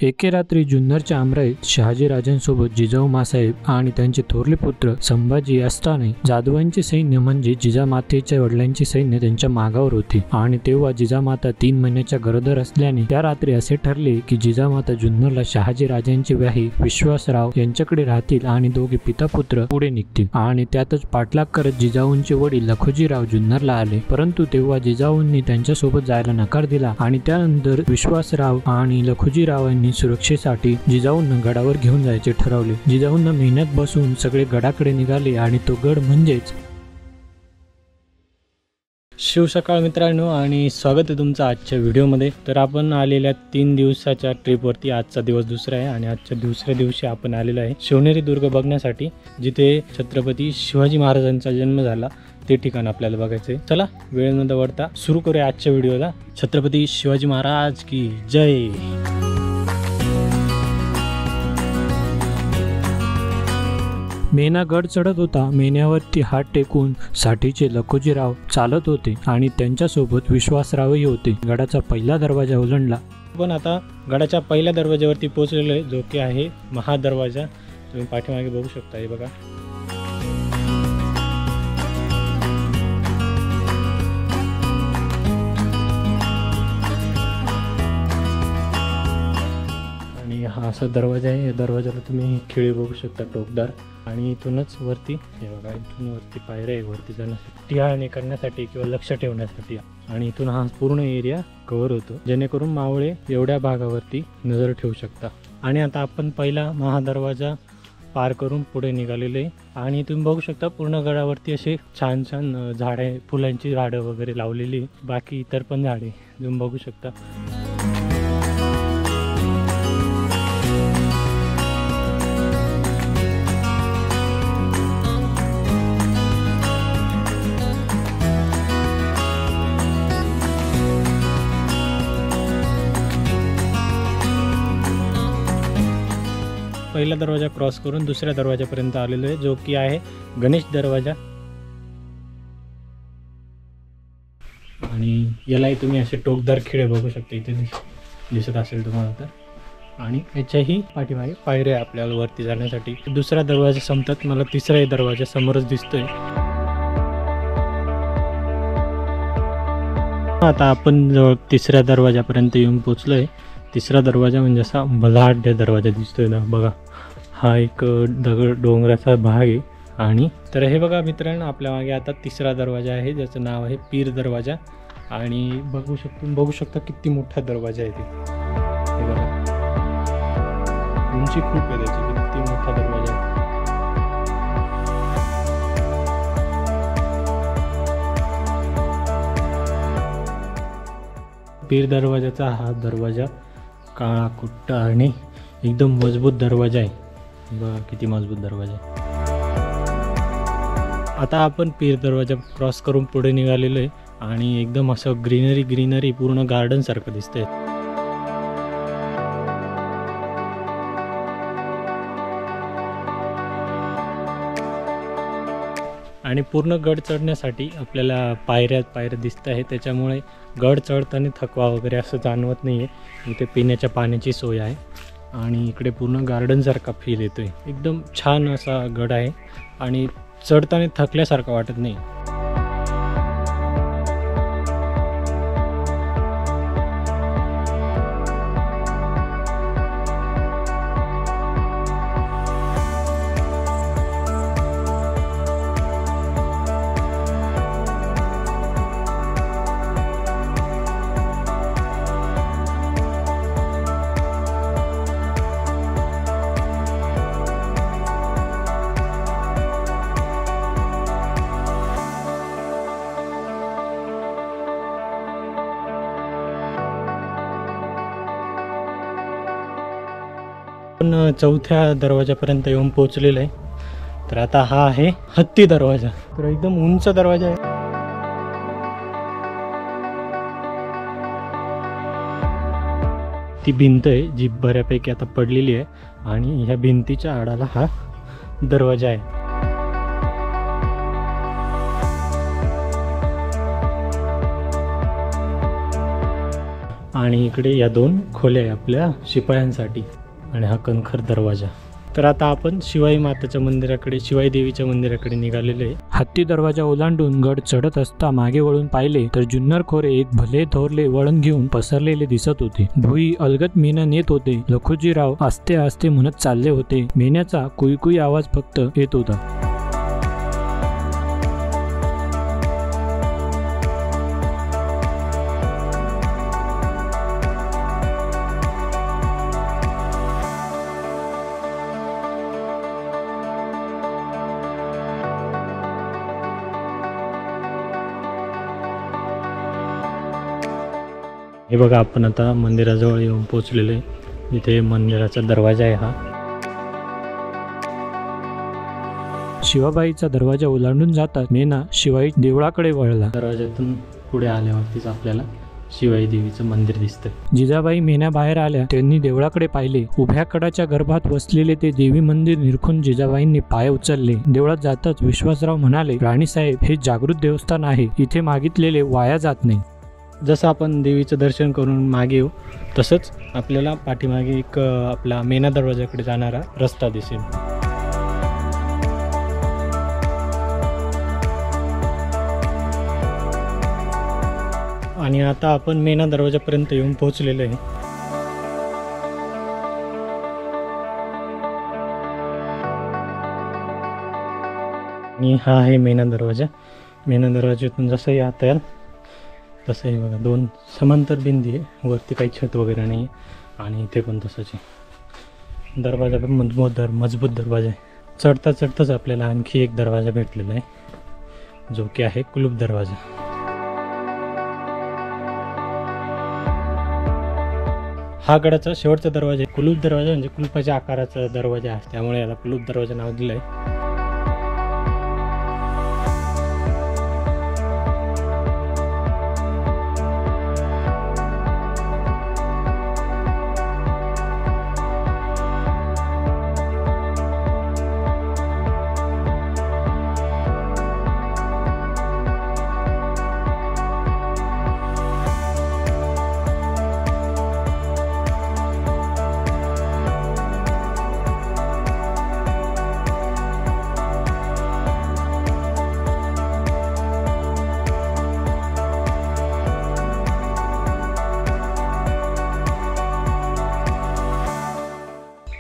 एके रात्री जुन्नरच्या आमराईत शहाजीराजांसोबत जिजाऊ मासाहेब आणि त्यांचे थोरले पुत्र संभाजी असताना जाधवांचे सैन्य म्हणजे जिजामातेच्या वडिलांची सैन्य त्यांच्या मागावर होती आणि तेव्हा जिजामाता 3 महिन्याच्या गरोदर असल्याने त्या रात्री असे ठरले की जिजामाता जुन्नरला शहाजीराजांचे व्याही विश्वासराव यांच्याकडे राहतील आणि दोघे पिता पुत्र पुढे निघतील आणि त्यातच पाठलाग करत जिजाऊंचे वडील लखुजीराव जुन्नरला आले, परंतु तेव्हा जिजाऊंनी त्यांच्यासोबत जायला नकार दिला आणि त्यानंतर विश्वासराव आणि लखुजीरावांनी सुरक्षेसाठी जिजाऊंना गडावर घेऊन जायचे ठरवले। जिजाऊंना मेहनत बसून सगळे गडाकडे निघाले आणि तो गड म्हणजेच शिव सकाळ मित्रांनो, आणि स्वागत आहे तुमचं आजच्या व्हिडिओमध्ये। तर आपण आलेल्या 3 दिवसाच्या ट्रिपवरती आजचा दिवस दुसरा आहे आणि आजच्या दुसऱ्या दिवशी आपण आलेलो आहे शिवनेरी दुर्ग बघण्यासाठी, जिथे छत्रपती शिवाजी महाराजांचा जन्म झाला ते ठिकाण आपल्याला बघायचं आहे। चला वेळ न दवडता सुरू करूया आजच्या व्हिडिओला। छत्रपती शिवाजी महाराज की जय। मेना गड चढत होता। मेन्यावरती हात टेकून साठीचे लखुजीराव चालत होते आणि त्यांच्यासोबत विश्वासरावही होते। गडाचा पहिला दरवाजा ओलांडला। पण आता गडाच्या पहिल्या दरवाज्यावरती पोहोचलेलो आहे, जो की आहे महादरवाजा। तुम्ही पाठीमागे बघू शकता, हे बघा। आणि हा असा दरवाजा आहे। या दरवाजाला तुम्ही खिळे बघू शकता, टोकदार, आणि इथूनच वरती हे बघा, इथून वरती पायऱ्या आहे वरती जाण्यासाठी, टिहाळणी करण्यासाठी किंवा लक्ष ठेवण्यासाठी। आणि इथून हा पूर्ण एरिया कव्हर होतो, जेणेकरून मावळे एवढ्या भागावरती नजर ठेवू शकता। आणि आता आपण पहिला महादरवाजा पार करून पुढे निघालेले आणि तुम्ही बघू शकता पूर्ण गडावरती असे छान छान झाडे, फुलांची झाडं वगैरे लावलेली, बाकी इतर पण झाडे तुम्ही बघू शकता। पहिला दरवाजा क्रॉस करून दुसऱ्या दरवाजापर्यंत आलेलो आहे, जो की आहे गणेश दरवाजा। आणि यालाही तुम्ही असे टोकदार खिळे बघू शकता, इथे दिसत असेल तुम्हाला तर। आणि याच्याही पाठीमागे पायऱ्या आपल्याला वरती जाण्यासाठी। दुसरा दरवाजा संपतात मला तिसरा दरवाजा समोरच दिसतोय। आता आपण जवळ तिसऱ्या दरवाजापर्यंत येऊन पोचलोय। तिसरा दरवाजा म्हणजे असा बलाढ्य दरवाजा दिसतोय ना, बघा। हा एक डोंगराचा भाग आहे। आणि तर हे बघा मित्रांनो, आपल्या मागे आता तिसरा दरवाजा आहे, ज्याचं नाव आहे पीर दरवाजा। आणि बघू शकता किती मोठा दरवाजा आहे ते, हे बघा। उंची खूप आहे त्याची, किती मोठा दरवाजा आहे। पीर दरवाजाचा हा दरवाजा काळा कुट्टा आणि एकदम मजबूत दरवाजा आहे, बघा किती मजबूत दरवाजा आहे। आता आपण पीर दरवाजा क्रॉस करून पुढे निघालेलो आहे आणि एकदम असं ग्रीनरी पूर्ण गार्डन सारखं दिसतंय। आणि पूर्ण गड चढण्यासाठी आपल्याला पायऱ्या दिसत आहे, त्याच्यामुळे गड चढताना थकवा वगैरे असं जाणवत नाही आहे। इथे पिण्याच्या पाण्याची सोय आहे आणि इकडे पूर्ण गार्डनसारखा फील येतोय। एकदम छान असा गड आहे आणि चढताना थकल्यासारखं वाटत नाही। आपण चौथ्या दरवाजापर्यंत येऊन पोहोचलेलो आहे। तर आता हा आहे हत्ती दरवाजा, तर एकदम उंच दरवाजा आहे। ती भिंत आहे जी बऱ्यापैकी आता पडलेली आहे आणि ह्या भिंतीच्या आडाला हा दरवाजा आहे। आणि इकडे या 2 खोल्या आहे आपल्या शिपायांसाठी आणि हा कणखर दरवाजा. तर आता आपण शिवाई मातेच्या मंदिराकडे, शिवाई देवीच्या मंदिराकडे निघालेलो आहे. हत्ती दरवाजा ओलांडून गड चढत असता मागे वळून पाहिले तर जुन्नर खोरे एक भले थोरले वळण घेऊन पसरलेले दिसत होते. भुई अलगत मेना नेत होते. लखुजीराव आस्ते आस्ते म्हणत चालले होते. मेण्याचा कुईकुई आवाज फक्त येत होता. हे बघा, आपण आता मंदिराजवळ येऊन पोहोचलेलो आहे. इथे मंदिराचा दरवाजा आहे हा. शिवाबाईचा दरवाजा ओलांडून जातात मेना शिवाई देवळाकडे वळला. दरवाजातून पुढे आल्यावरतीच आपल्याला शिवाई देवीचं मंदिर दिसतं. जिजाबाई मेना बाहेर आल्या. त्यांनी देवळाकडे पाहिले. उभ्या कडाच्या गर्भात वसलेले ते देवी मंदिर निरखून जिजाबाईंनी पाय उचलले. देवळात जाताच विश्वासराव म्हणाले, राणीसाहेब, हे जागृत देवस्थान आहे. इथे मागितलेले वाया जात नाही. जसं आपण देवीचं दर्शन करून मागे येऊ तसंच आपल्याला पाठीमागे एक आपला मेना दरवाजाकडे जाणारा रस्ता दिसेल. आणि आता आपण मेना दरवाजापर्यंत येऊन पोहोचलेलो आहे. आणि हा आहे मेना दरवाजा. मेना दरवाज्यातून जसंही आता याल तसंही बघा 2 समांतर भिंती आहे. वरती काही छत वगैरे नाही आणि इथे पण तसंच आहे. दरवाजा पण मजबूत दरवाजा आहे. चढता चढताच आपल्याला आणखी एक दरवाजा भेटलेला आहे, जो की आहे कुलूप दरवाजा. हा गडाचा शेवटचा दरवाजा आहे. कुलूप दरवाजा म्हणजे कुलपाच्या आकाराचा दरवाजा आहे, त्यामुळे याला कुलूप दरवाजा नाव दिलं आहे.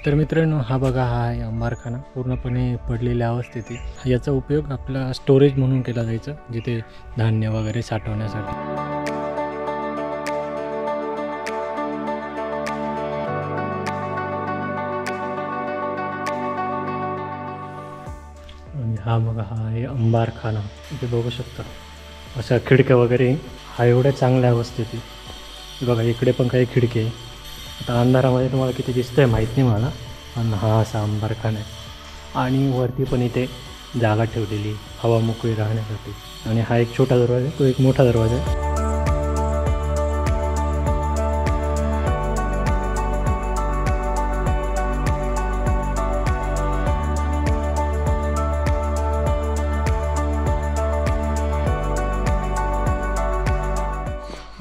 तर मित्रांनो, हा बघा, हा आहे अंबारखाना. पूर्णपणे पडलेल्या अवस्थेत आहे. याचा उपयोग आपला स्टोरेज म्हणून केला जायचा, जिथे धान्य वगैरे साठवण्यासाठी. आणि हा बघा, हा आहे अंबारखाना. इथे बघू शकता अशा खिडक्या वगैरे. हा एवढ्या चांगल्या अवस्थेत आहे. बघा, इकडे पण काही खिडकी आहे. आता अंधारामध्ये तुम्हाला किती दिसतंय माहीत नाही मला, पण हा असा अंबारखाना आहे. आणि वरती पण इथे जागा ठेवलेली हवा मोकळी राहण्यासाठी. आणि हा एक छोटा दरवाजा आहे, तो एक मोठा दरवाजा आहे.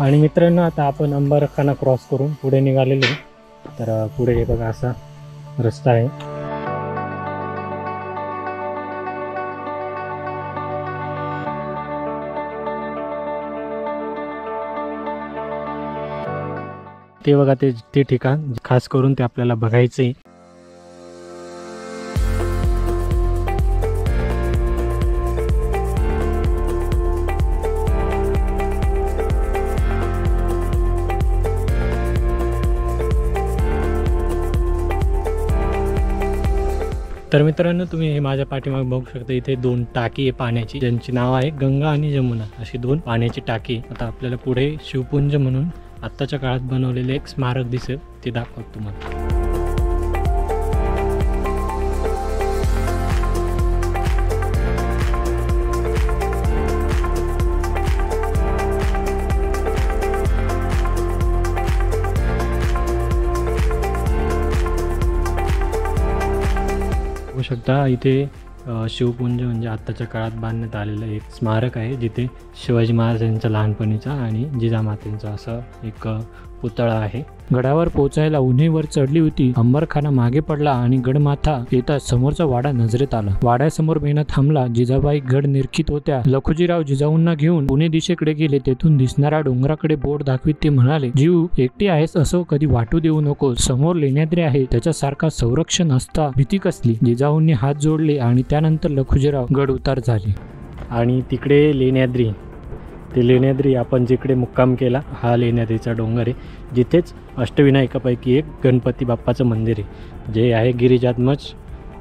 आणि मित्रांनो, आता आपण अंबारखाना क्रॉस करून पुढे निघालेलो. तर पुढे हे बघा असा रस्ता आहे. ते बघा, ते ठिकाण खास करून ते आपल्याला बघायचं आहे. तर मित्रांनो, तुम्ही हे माझ्या पाठीमागे बघू शकता. इथे 2 टाकी आहे पाण्याची, ज्यांची नाव आहे गंगा आणि जमुना, अशी 2 पाण्याची टाकी. आता आपल्याला पुढे शिवपुंज म्हणून आत्ताच्या काळात बनवलेले एक स्मारक दिसेल, ते दाखवतो तुम्हाला. बघू शकता इथे शिवपुंज म्हणजे आत्ताच्या काळात बांधण्यात आलेलं एक स्मारक आहे, जिथे शिवाजी महाराजांचा लहानपणीचा आणि जिजामातेंचा असं एक पुतळा आहे. गडावर पोचायला उन्हेवर चढली होती. अंबरखाना मागे पडला आणि गडमाथा येता समोरचा वाडा नजरेत आला. वाड्यासमोर मेना थांबला. जिजाबाई गड निरखित होत्या. लखुजीराव जिजाऊंना घेऊन पुणे दिशेकडे गेले. तेथून दिसणाऱ्या डोंगराकडे बोट दाखवित ते म्हणाले, जीव एकटी आहेस असं कधी वाटू देऊ नको. समोर लेण्याद्री आहे, त्याच्यासारखा संरक्षण असता भीती कसली. जिजाऊंनी हात जोडले आणि त्यानंतर लखुजीराव गड उतार झाले. आणि तिकडे लेण्याद्री, ते लेण्याद्री आपण जिकडे मुक्काम केला हा लेण्याद्रीचा डोंगर आहे, जिथेच अष्टविनायकापैकी एक गणपती बाप्पाचं मंदिर आहे, जे आहे गिरिजात्मज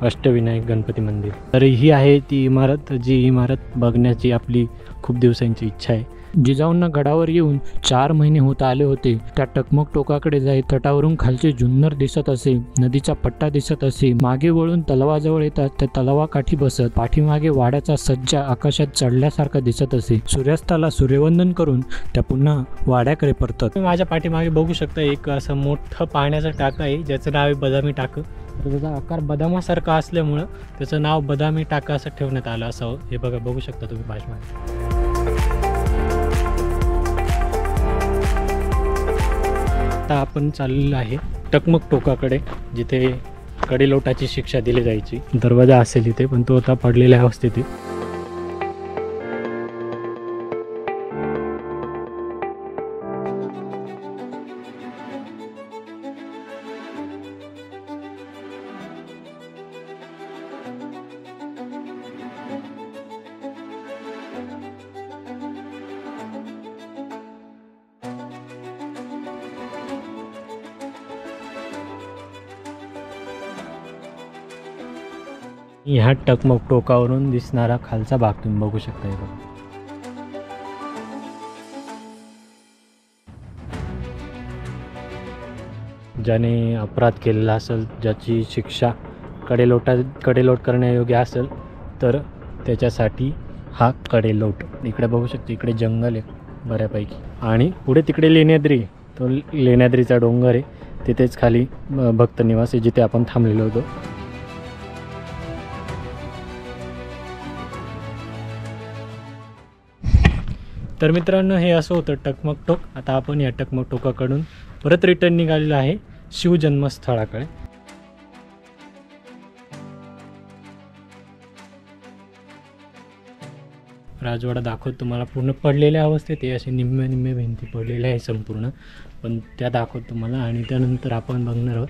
अष्टविनायक गणपती मंदिर. तर ही आहे ती इमारत, जी इमारत बघण्याची आपली खूप दिवसांची इच्छा आहे. जिजाऊंना गडावर येऊन 4 महिने होत आले होते. त्या टकमक टोकाकडे जाई तटावरून खालचे जुन्नर दिसत असे, नदीचा पट्टा दिसत असे. मागे वळून तलावाजवळ येतात त्या तलावाकाठी बसत. पाठीमागे वाड्याचा सज्जा आकाशात चढल्यासारखा दिसत असे. सूर्यास्ताला सूर्यवंदन करून त्या पुन्हा वाड्याकडे परतत. माझ्या पाठीमागे बघू शकता एक असं मोठं पाण्याचं टाकं आहे, ज्याचं नाव आहे बदामी टाकं. तर त्याचा आकार बदामासारखा असल्यामुळं त्याचं नाव बदामी टाकं असं ठेवण्यात आलं असावं. हे बघू शकता तुम्ही पाठीमागे. आता आपण चाललेलो आहे टकमक टोकाकडे, जिथे कडेलोटाची शिक्षा दिली जायची. दरवाजा असेल इथे, पण तो आता पडलेल्या अवस्थेत आहे. ह्या टकमक टोकावरून दिसणारा खालचा भाग तुम्ही बघू शकता. ज्याने अपराध केलेला असेल, ज्याची शिक्षा कडेलोट करण्यायोग्य असेल, तर त्याच्यासाठी हा कडेलोट. इकडे बघू शकतो, इकडे जंगल आहे बऱ्यापैकी, आणि पुढे तिकडे लेण्याद्री, तो लेण्याद्रीचा डोंगर आहे. तिथेच खाली भक्त निवास आहे, जिथे आपण थांबलेलो होतो. तर मित्रांनो, हे असं होतं टकमक टोक. आता आपण या टकमक टोकाकडून परत रिटर्न निघालेलो आहे शिवजन्मस्थळाकडे. राजवाडा दाखवत तुम्हाला पूर्ण पडलेल्या अवस्थेत आहे, असे निम्मे भिंती पडलेल्या आहे संपूर्ण, पण त्या दाखवत तुम्हाला. आणि त्यानंतर आपण बघणार आहोत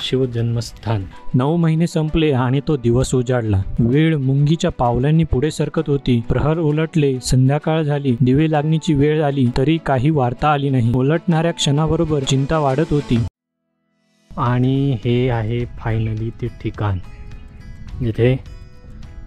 शिवजन्मस्थान. 9 महिने संपले आणि तो दिवस उजाडला. वेळ मुंगीच्या पावलांनी पुढे सरकत होती. प्रहर उलटले, संध्याकाळ झाली, दिवे लागणीची वेळ आली, तरी काही वार्ता आली नाही. उलटणाऱ्या क्षणाबरोबर चिंता वाढत होती. आणि हे आहे फायनली ते ठिकाण जिथे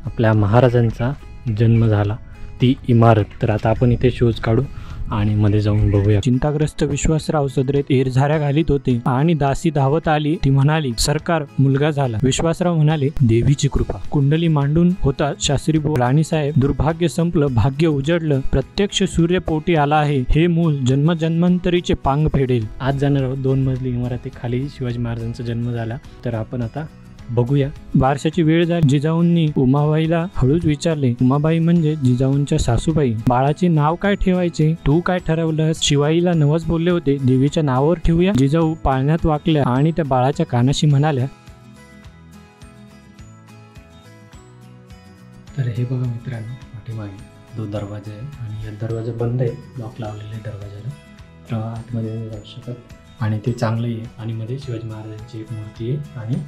आपल्या महाराजांचा जन्म झाला, ती इमारत. तर आता आपण इथे शोज काढू आणि मध्ये जाऊन बघूया. चिंताग्रस्त विश्वासराव सदरेत एरझाऱ्या घालीत होते आणि दासी धावत आली. ती म्हणाली, सरकार, मुलगा झाला. विश्वासराव म्हणाले, देवीची कृपा. कुंडली मांडून होता शास्त्री राणीसाहेब, दुर्भाग्य संपलं, भाग्य उजडलं, प्रत्यक्ष सूर्य पोटी आला आहे. हे मूल जन्मजन्मांतरीचे पांग फेडेल. आज जाणार आहोत 2 मजली इमारतीखाली शिवाजी महाराजांचा जन्म झाला. तर आपण आता बघूया. बारशाची वेळ झाली. जिजाऊंनी उमाबाईला हळूच विचारले. उमाबाई म्हणजे जिजाऊंच्या सासूबाई. बाळाचे नाव काय ठेवायचे? तू काय ठरवलंस? शिवाईला नवस बोलले होते, देवीच्या नावावर ठेवूया. जिजाऊ पाळण्यात वाकल्या आणि त्या बाळाच्या कानाशी म्हणाल्या. तर हे बघा मित्रांनो, पाठीमागे 2 दरवाजे आहे आणि या दरवाजा बंद आहे, लॉक लावलेले आहे दरवाजाला, तर आतमध्ये नाही जाऊ शकत. आणि ते चांगलंही आहे. आणि मध्ये शिवाजी महाराजांची एक मूर्ती आहे आणि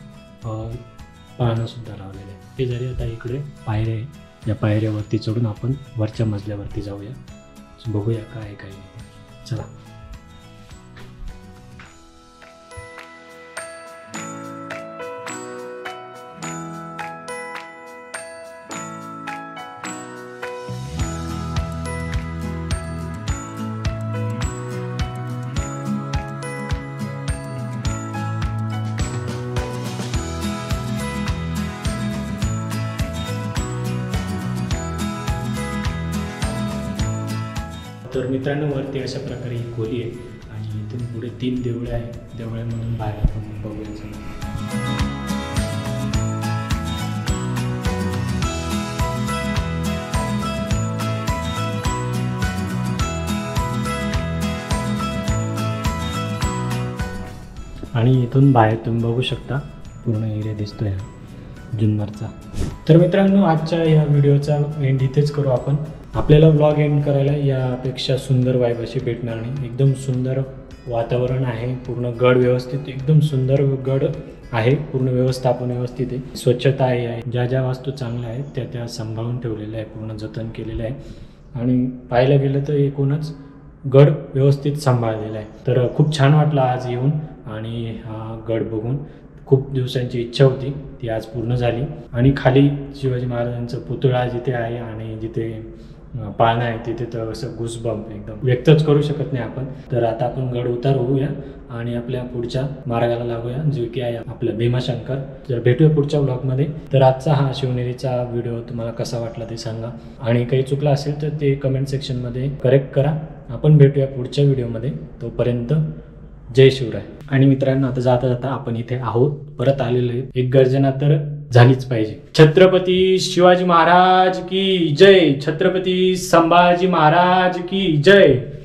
पाळणं सुद्धा लावलेलं आहे. हे जरी आता इकडे पायऱ्या आहे, या पायऱ्यावरती चढून आपण वरच्या मजल्यावरती जाऊया, बघूया काय आहे काय नाही. चला. तर मित्रांनो, वरती अशा प्रकारे ही खोली आहे आणि इथून पुढे 3 देवळे आहेत. देवळ्यामधून बाहेर आपण बघूया. आणि इथून बाहेर तुम्ही बघू शकता पूर्ण एरिया दिसतोय हा जुन्नरचा. तर मित्रांनो, आजच्या या व्हिडिओचा एंड इथेच करू आपण. आपल्याला व्लॉग एंड करायला यापेक्षा सुंदर वाईब अशी भेटणार नाही. एकदम सुंदर वातावरण आहे, पूर्ण गड व्यवस्थित, एकदम सुंदर गड आहे, पूर्ण व्यवस्थापन व्यवस्थित आहे, स्वच्छता आहे, ज्या ज्या वास्तू चांगल्या आहेत त्या त्या सांभाळून ठेवलेल्या आहे, पूर्ण जतन केलेलं आहे. आणि पाहायला गेलं तर एकूणच गड व्यवस्थित सांभाळलेला आहे. तर खूप छान वाटलं आज येऊन आणि हा गड बघून. खूप दिवसांची इच्छा होती, ती आज पूर्ण झाली. आणि खाली शिवाजी महाराजांचं पुतळा जिथे आहे आणि जिथे पाळणा आहे तिथे तर असं गुसबम्प एकदम व्यक्तच करू शकत नाही आपण. तर आता आपण गड उतार होऊया आणि आपल्या पुढच्या मार्गाला लागूया, जो की आहे आपलं भीमाशंकर. तर भेटूया पुढच्या ब्लॉगमध्ये. तर आजचा हा शिवनेरीचा व्हिडिओ तुम्हाला कसा वाटला ते सांगा, आणि काही चुकलं असेल तर ते कमेंट सेक्शनमध्ये करेक्ट करा. आपण भेटूया पुढच्या व्हिडिओमध्ये. तोपर्यंत जय शिवराय. आणि मित्रांनो, आता जाता जाता आपण इथे आहोत, परत आलेलो आहे, एक गर्जना तर झालीच पाहिजे. छत्रपती शिवाजी महाराज की जय. छत्रपती संभाजी महाराज की जय.